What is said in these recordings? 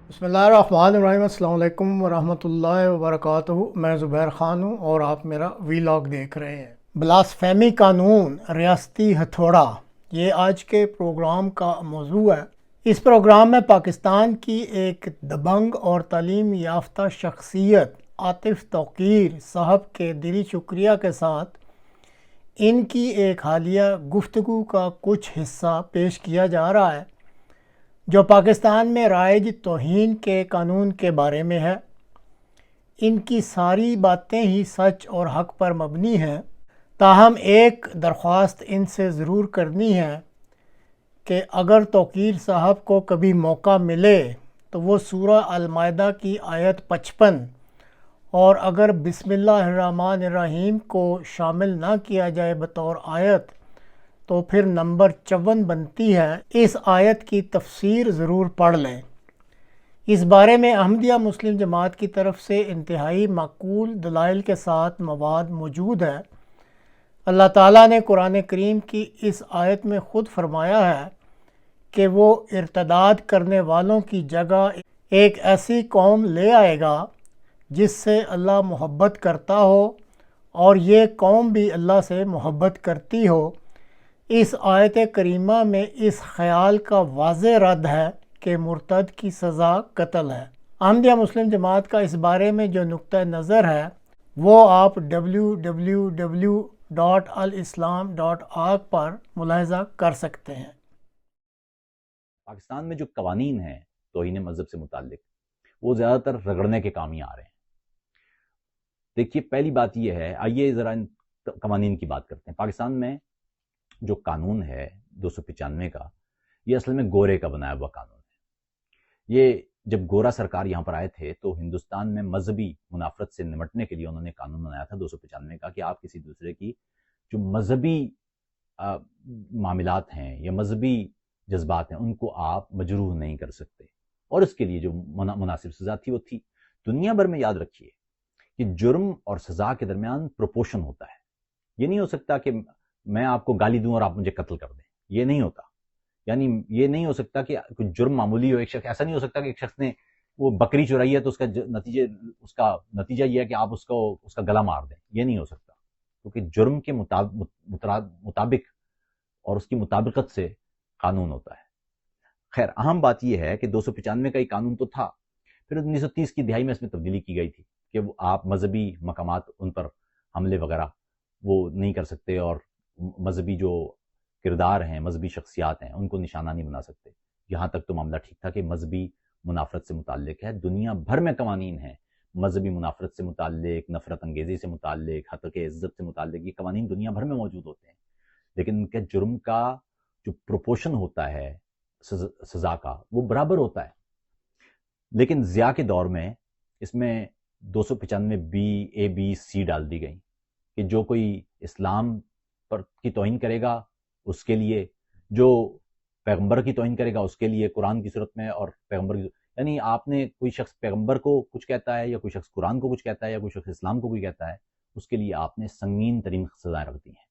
बिस्मिल्लाहिर्रहमानिर्रहीम। अस्सलाम वालेकुम वरहमतुल्लाहि वबरकातुहू। मैं ज़ुबैर ख़ान हूँ और आप मेरा वीलॉग देख रहे हैं। ब्लास्फेमी कानून, रियासती हथौड़ा, ये आज के प्रोग्राम का मौजू है। इस प्रोग्राम में पाकिस्तान की एक दबंग और तालीम याफ्ता शख्सियत आतिफ़ तौक़ीर साहब के दिली शुक्रिया के साथ इनकी एक हालिया गुफ्तगू का कुछ हिस्सा पेश किया जा रहा है, जो पाकिस्तान में राइज तौहीन के कानून के बारे में है। इनकी सारी बातें ही सच और हक़ पर मबनी हैं। ताहम एक दरख्वास्त इनसे ज़रूर करनी है कि अगर तौक़ीर साहब को कभी मौका मिले तो वो सूरह अल-माइदा की आयत 55 और अगर बिस्मिल्लाहिर्रहमानिर्रहीम को शामिल ना किया जाए बतौर आयत तो फिर नंबर 54 बनती है, इस आयत की तफसीर ज़रूर पढ़ लें। इस बारे में अहमदिया मुस्लिम जमात की तरफ से इंतहाई माकूल दलाइल के साथ मवाद मौजूद है। अल्लाह ताला ने कुरान करीम की इस आयत में ख़ुद फरमाया है कि वो इर्तदाद करने वालों की जगह एक ऐसी कौम ले आएगा जिससे अल्लाह मोहब्बत करता हो और ये कौम भी अल्लाह से मोहब्बत करती हो। इस आयत करीमा में इस ख़याल का वाज़ेह रद्द है कि मुर्तद की सज़ा कत्ल है। अहमदिया मुस्लिम जमात का इस बारे में जो नुक्ता नज़र है वो आप www.alislam.org पर मुलाहिज़ा कर सकते हैं। पाकिस्तान में जो कवानीन हैं तौहीन मज़हब से मुताल्लिक, वो ज़्यादातर रगड़ने के काम ही आ रहे हैं। देखिए, पहली बात ये है, आइए ज़रा इन कवानीन की बात करते हैं। पाकिस्तान में जो कानून है 295 का, ये असल में गोरे का बनाया हुआ कानून है। ये जब गोरा सरकार यहाँ पर आए थे तो हिंदुस्तान में मजहबी मुनाफरत से निमटने के लिए उन्होंने कानून बनाया था 295 का, कि आप किसी दूसरे की जो मजहबी मामलात हैं या मजहबी जज्बात हैं उनको आप मजरूह नहीं कर सकते, और इसके लिए जो मुनासिब सज़ा थी वो थी। दुनिया भर में याद रखिए कि जुर्म और सज़ा के दरमियान प्रोपोर्शन होता है। ये नहीं हो सकता कि मैं आपको गाली दूं और आप मुझे कत्ल कर दें, ये नहीं होता। यानी ये नहीं हो सकता कि कुछ जुर्म मामूली हो, एक शख्स ऐसा नहीं हो सकता कि एक शख्स ने वो बकरी चुराई है तो उसका नतीजा ये है कि आप उसका गला मार दें, ये नहीं हो सकता, क्योंकि जुर्म के मुताबिक और उसकी मुताबिकत से कानून होता है। खैर, अहम बात यह है कि 295 का ही कानून तो था, फिर 1930 की दिहाई में इसमें तब्दीली की गई थी कि वो आप मजहबी मकामात उन पर हमले वगैरह वो नहीं कर सकते, और मजहबी जो किरदार हैं, मजहबी शख्सियात हैं, उनको निशाना नहीं बना सकते। यहाँ तक तो मामला ठीक था कि मजहबी मुनाफरत से मुताल्लिक है। दुनिया भर में कवानीन हैं मजहबी मुनाफरत से मुताल्लिक, नफरत अंगेज़ी से मुताल्लिक, हक़ इज़्ज़त से मुताल्लिक, ये कवानीन दुनिया भर में मौजूद होते हैं। लेकिन उनके जुर्म का जो प्रोपोर्शन होता है सज़ा का, वो बराबर होता है। लेकिन ज़िया के दौर में इसमें 295 बी ए बी सी डाल दी गई कि जो कोई इस्लाम पर की तौहीन करेगा उसके लिए, जो पैगंबर की तौहीन करेगा उसके लिए, कुरान की सूरत में और पैगंबर की, यानी आपने कोई शख्स पैगंबर को कुछ कहता है या कोई शख्स कुरान को कुछ कहता है या कोई शख्स इस्लाम को कोई कहता है, उसके लिए आपने संगीन तरीन सजाएं रख दी हैं।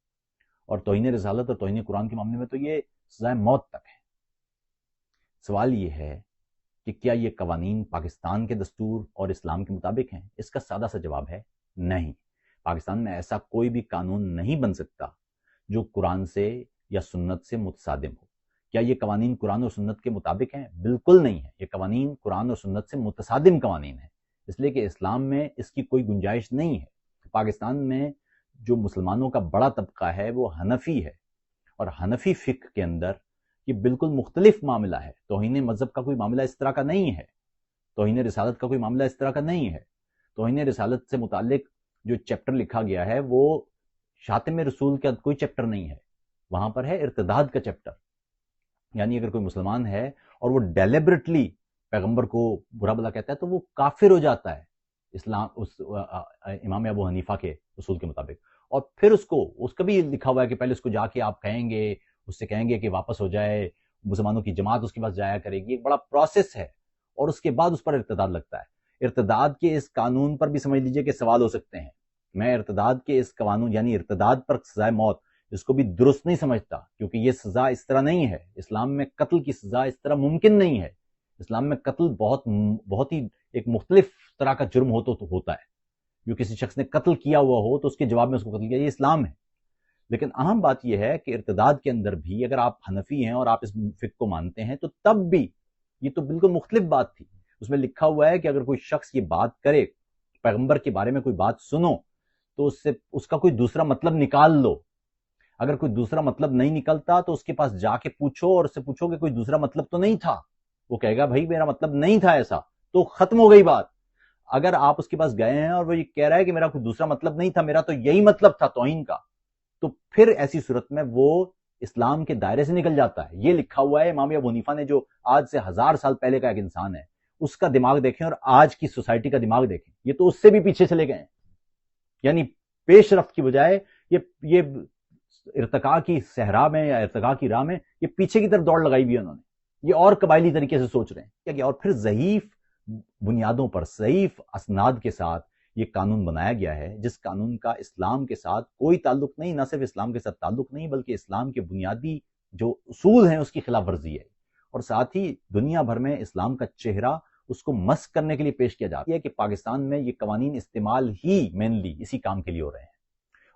और तौहीन रिसालत और तौहीन कुरान के मामले में तो ये सजाएं मौत तक है। सवाल ये है कि क्या ये कवानीन पाकिस्तान के दस्तूर और इस्लाम के मुताबिक हैं? इसका सादा सा जवाब है नहीं। पाकिस्तान में ऐसा कोई भी कानून नहीं बन सकता जो कुरान से या सुन्नत से मुतसादिम हो। क्या ये कवानीन कुरान और सुन्नत के मुताबिक हैं? बिल्कुल नहीं है। ये कवानीन कुरान और सुन्नत से मुतसादिम कवानीन है, इसलिए कि इस्लाम में इसकी कोई गुंजाइश नहीं है। पाकिस्तान में जो मुसलमानों का बड़ा तबका है वो हनफी है, और हनफी फ़िक़्ह के अंदर ये बिल्कुल मुख्तलिफ मामला है। तौहीन मज़हब का कोई मामला इस तरह का नहीं है, तौहीन रिसालत का कोई मामला इस तरह का नहीं है। तौहीन रिसालत से मुताल्लिक जो चैप्टर लिखा गया है वो शातिम रसूल का कोई चैप्टर नहीं है, वहां पर है इर्तिदाद का चैप्टर। यानी अगर कोई मुसलमान है और वो डेलिबरेटली पैगंबर को बुरा भला कहता है तो वो काफिर हो जाता है इस्लाम उस इमाम अबू हनीफा के उसूल के मुताबिक। और फिर उसका भी लिखा हुआ है कि पहले उसको जाके आप कहेंगे, उससे कहेंगे कि वापस हो जाए, मुसलमानों की जमात उसके पास जाया करेगी, एक बड़ा प्रोसेस है, और उसके बाद उस पर इर्तिदाद लगता है। इर्तिदाद के इस कानून पर भी समझ लीजिए कि सवाल हो सकते हैं। मैं इर्तिदाद के इस कानून यानी इर्तिदाद पर सजाए मौत, इसको भी दुरुस्त नहीं समझता, क्योंकि ये सजा इस तरह नहीं है। इस्लाम में कत्ल की सजा इस तरह मुमकिन नहीं है اسلام میں قتل بہت ہی ایک مختلف طرح کا جرم ہوتا ہے. جو کسی شخص نے قتل کیا ہوا ہو تو اس کے جواب میں اس کو قتل کیا، یہ اسلام ہے. لیکن اہم بات یہ ہے کہ ارتداد کے اندر بھی اگر آپ حنفی ہیں اور آپ اس فقہ کو مانتے ہیں تو تب بھی یہ تو بالکل مختلف بات تھی. اس میں لکھا ہوا ہے کہ اگر کوئی شخص یہ بات کرے، پیغمبر کے بارے میں کوئی بات سنو، تو اس کا کوئی دوسرا مطلب نکال لو. اگر کوئی دوسرا مطلب نہیں نکلتا تو اس کے پاس جا کے پوچھو اور اس سے پوچھو کہ کوئی دوسرا مطلب تو نہیں تھا. وہ کہے گا بھائی میرا مطلب نہیں تھا ایسا، تو ختم ہو گئی بات. اگر آپ اس کے پاس گئے ہیں اور وہ یہ کہہ رہا ہے کہ میرا کوئی دوسرا مطلب نہیں تھا، میرا تو یہی مطلب تھا توہین کا، تو پھر ایسی صورت میں وہ اسلام کے دائرے سے نکل جاتا ہے. یہ لکھا ہوا ہے امام ابو حنیفہ نے، جو آج سے 1000 سال پہلے کا ایک انسان ہے. اس کا دماغ دیکھیں اور آج کی سوسائٹی کا دماغ دیکھیں، یہ تو اس سے بھی پیچھے چلے گئے ہیں. یعنی پیش رفت کی بجائے یہ ارتقاء کی صحرا میں یا ارتقاء کی راہ میں یہ پیچھے کی طرف دوڑ لگائی ہوئی ہے انہوں نے. یہ اور قبائلی طریقے سے سوچ رہے ہیں. اور پھر ضعیف بنیادوں پر، ضعیف اسناد کے ساتھ یہ قانون بنایا گیا ہے، جس قانون کا اسلام کے ساتھ کوئی تعلق نہیں. نہ صرف اسلام کے ساتھ تعلق نہیں بلکہ اسلام کے بنیادی جو اصول ہیں اس کی خلاف ورزی ہے. اور ساتھ ہی دنیا بھر میں اسلام کا چہرہ اس کو مسخ کرنے کے لیے پیش کیا جاتا ہے کہ پاکستان میں یہ قوانین استعمال ہی مینلی اسی کام کے لیے ہو رہے ہیں.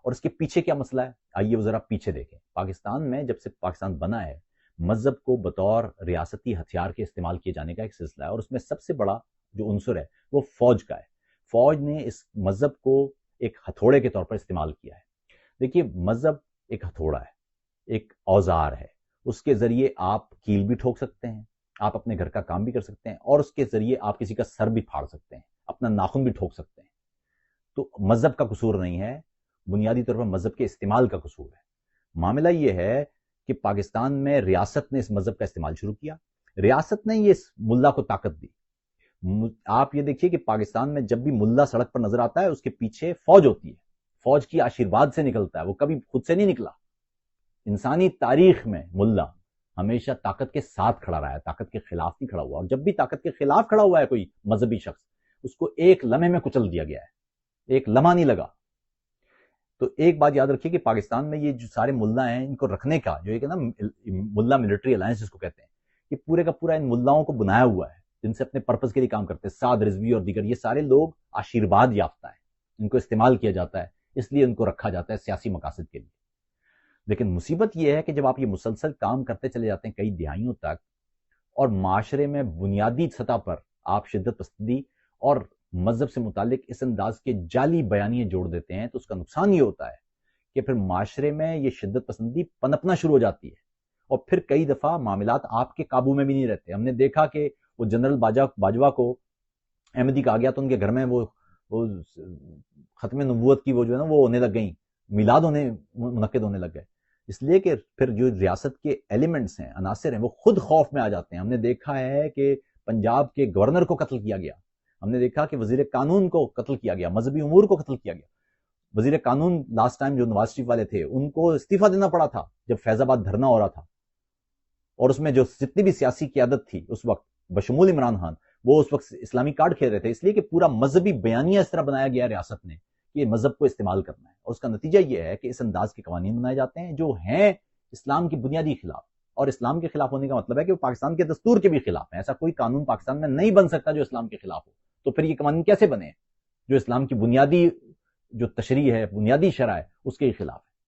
اور اس کے پیچھے کیا مسئلہ ہے، آئیے وہ ذرا پیچھے دیکھیں. پاکستان میں جب سے پاکستان بنا ہے، مذہب کو بطور ریاستی ہتھیار کے استعمال کیے جانے کا ایک سلسلہ ہے. اور اس میں سب سے بڑا جو عنصر ہے وہ فوج کا ہے. فوج نے اس مذہب کو ایک ہتھوڑے کے طور پر استعمال کیا ہے. دیکھیے، مذہب ایک ہتھوڑا ہے، ایک اوزار ہے. اس کے ذریعے آپ کیل بھی ٹھوک سکتے ہیں، آپ اپنے گھر کا کام بھی کر سکتے ہیں، اور اس کے ذریعے آپ کسی کا سر بھی پھاڑ سکتے ہیں، اپنا ناخن بھی ٹھوک سکتے ہیں. تو مذہب کا قصور نہیں ہے، بنیادی طور پر مذہب کے استعمال کا قصور ہے. معاملہ یہ ہے کہ پاکستان میں ریاست نے اس مذہب کا استعمال شروع کیا. ریاست نے یہ ملا کو طاقت دی. آپ یہ دیکھیے کہ پاکستان میں جب بھی ملا سڑک پر نظر آتا ہے اس کے پیچھے فوج ہوتی ہے. فوج کی آشیرواد سے نکلتا ہے، وہ کبھی خود سے نہیں نکلا. انسانی تاریخ میں ملا ہمیشہ طاقت کے ساتھ کھڑا رہا ہے، طاقت کے خلاف نہیں کھڑا ہوا. اور جب بھی طاقت کے خلاف کھڑا ہوا ہے کوئی مذہبی شخص، اس کو ایک لمحے میں کچل دیا گیا ہے، ایک لمحہ نہیں لگا. تو ایک بات یاد رکھیے کہ پاکستان میں یہ جو سارے ملا ہیں، ان کو رکھنے کا جو ایک نا ملا ملٹری الائنس جس کو کہتے ہیں، یہ پورے کا پورا ان ملاؤں کو بنایا ہوا ہے جن سے اپنے پرپس کے لیے کام کرتے ہیں. سعد رضوی اور دیگر یہ سارے لوگ آشیرواد یافتہ ہیں، ان کو استعمال کیا جاتا ہے، اس لیے ان کو رکھا جاتا ہے سیاسی مقاصد کے لیے. لیکن مصیبت یہ ہے کہ جب آپ یہ مسلسل کام کرتے چلے جاتے ہیں کئی دہائیوں تک، اور معاشرے میں بنیادی سطح پر آپ شدت پسندی اور مذہب سے متعلق اس انداز کے جعلی بیانیے جوڑ دیتے ہیں، تو اس کا نقصان یہ ہوتا ہے کہ پھر معاشرے میں یہ شدت پسندی پنپنا شروع ہو جاتی ہے. اور پھر کئی دفعہ معاملات آپ کے قابو میں بھی نہیں رہتے. ہم نے دیکھا کہ وہ جنرل باجوہ کو احمدی کہا گیا تو ان کے گھر میں وہ ختم نبوت کی وہ جو ہے نا وہ ہونے لگ گئیں، میلاد منعقد ہونے لگ گئے. اس لیے کہ پھر جو ریاست کے ایلیمنٹس ہیں، عناصر ہیں، وہ خود خوف میں آ جاتے ہیں. ہم نے دیکھا ہے کہ پنجاب کے گورنر کو قتل کیا گیا. ہم نے دیکھا کہ وزیر قانون کو قتل کیا گیا، مذہبی امور کو قتل کیا گیا. وزیر قانون لاسٹ ٹائم جو نواز شریف والے تھے ان کو استعفیٰ دینا پڑا تھا جب فیض آباد دھرنا ہو رہا تھا. اور اس میں جو جتنی بھی سیاسی قیادت تھی اس وقت بشمول عمران خان، وہ اس وقت اسلامی کارڈ کھیل رہے تھے. اس لیے کہ پورا مذہبی بیانیہ اس طرح بنایا گیا ریاست نے کہ مذہب کو استعمال کرنا ہے. اور اس کا نتیجہ یہ ہے کہ اس انداز کے قوانین بنائے جاتے ہیں جو ہیں اسلام کی بنیادی خلاف. اور اسلام کے خلاف ہونے کا مطلب ہے کہ وہ پاکستان کے دستور کے بھی خلاف ہیں. ایسا کوئی قانون پاکستان میں نہیں بن سکتا جو اسلام کے خلاف ہو. تو پھر یہ قوانین کیسے بنے جو اسلام کی بنیادی جو تشریع ہے، بنیادی شرع ہے، اس کے خلاف ہے.